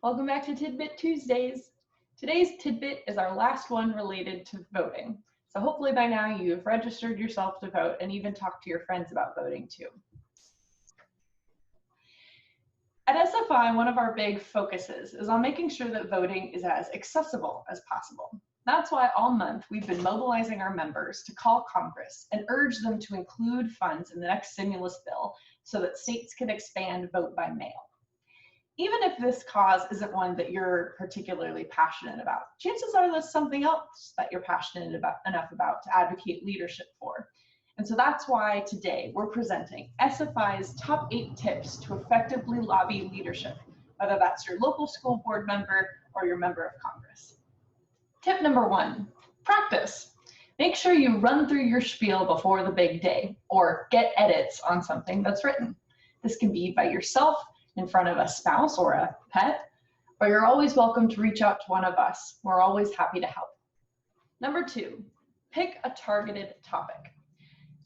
Welcome back to Tidbit Tuesdays. Today's tidbit is our last one related to voting. So hopefully by now you've registered yourself to vote and even talked to your friends about voting too. At SFI, one of our big focuses is on making sure that voting is as accessible as possible. That's why all month we've been mobilizing our members to call Congress and urge them to include funds in the next stimulus bill so that states can expand vote by mail. Even if this cause isn't one that you're particularly passionate about, chances are there's something else that you're passionate enough about to advocate leadership for. And so that's why today we're presenting SFI's top 8 tips to effectively lobby leadership, whether that's your local school board member or your member of Congress. Tip number 1, practice. Make sure you run through your spiel before the big day or get edits on something that's written. This can be by yourself, in front of a spouse or a pet, or you're always welcome to reach out to one of us. We're always happy to help. Number 2, pick a targeted topic.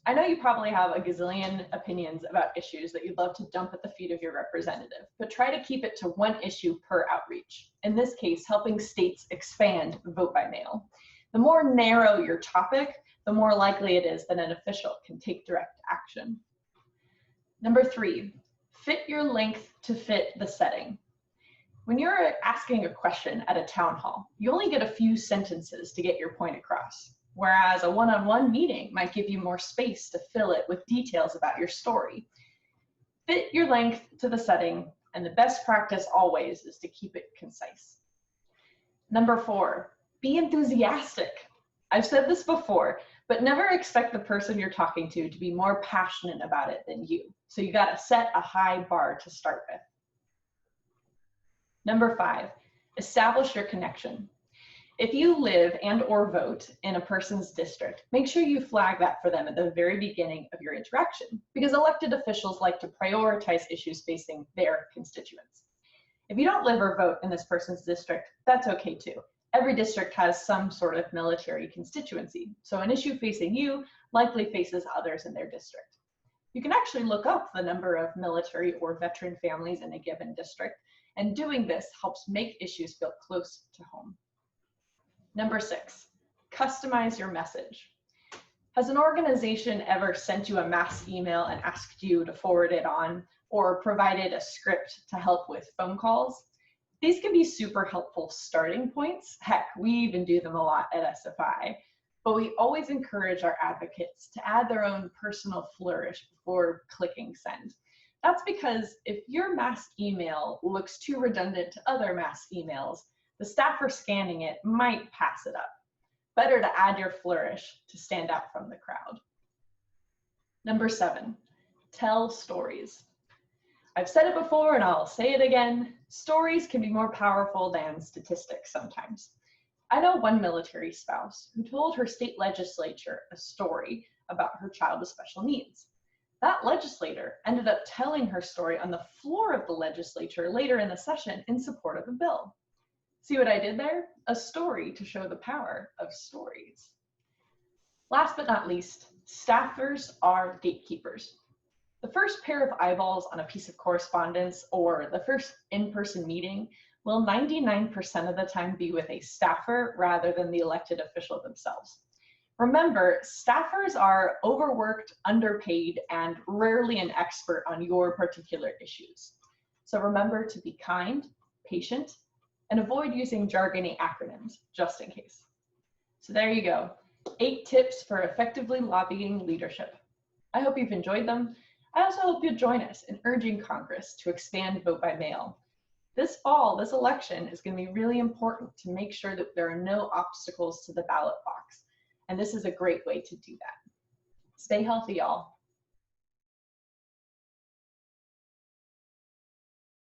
I know you probably have a gazillion opinions about issues that you'd love to dump at the feet of your representative, but try to keep it to one issue per outreach. In this case, helping states expand vote by mail. The more narrow your topic, the more likely it is that an official can take direct action. Number 3, fit your length to fit the setting. When you're asking a question at a town hall, you only get a few sentences to get your point across, whereas a one-on-one meeting might give you more space to fill it with details about your story. Fit your length to the setting, and the best practice always is to keep it concise. Number 4, be enthusiastic. I've said this before, but never expect the person you're talking to be more passionate about it than you. So you gotta set a high bar to start with. Number 5, establish your connection. If you live and or vote in a person's district, make sure you flag that for them at the very beginning of your interaction, because elected officials like to prioritize issues facing their constituents. If you don't live or vote in this person's district, that's okay too. Every district has some sort of military constituency, so an issue facing you likely faces others in their district. You can actually look up the number of military or veteran families in a given district, and doing this helps make issues feel close to home. Number 6, customize your message. Has an organization ever sent you a mass email and asked you to forward it on, or provided a script to help with phone calls? These can be super helpful starting points. Heck, we even do them a lot at SFI, but we always encourage our advocates to add their own personal flourish before clicking send. That's because if your mass email looks too redundant to other mass emails, the staffer scanning it might pass it up. Better to add your flourish to stand out from the crowd. Number 7, tell stories. I've said it before and I'll say it again, stories can be more powerful than statistics sometimes. I know one military spouse who told her state legislature a story about her child with special needs. That legislator ended up telling her story on the floor of the legislature later in the session in support of the bill. See what I did there? A story to show the power of stories. Last but not least, staffers are gatekeepers. The first pair of eyeballs on a piece of correspondence or the first in-person meeting will 99% of the time be with a staffer rather than the elected official themselves. Remember, staffers are overworked, underpaid, and rarely an expert on your particular issues. So remember to be kind, patient, and avoid using jargony acronyms, just in case. So there you go, 8 tips for effectively lobbying leadership. I hope you've enjoyed them. I also hope you'll join us in urging Congress to expand vote by mail. This fall, this election is going to be really important to make sure that there are no obstacles to the ballot box. And this is a great way to do that. Stay healthy, y'all.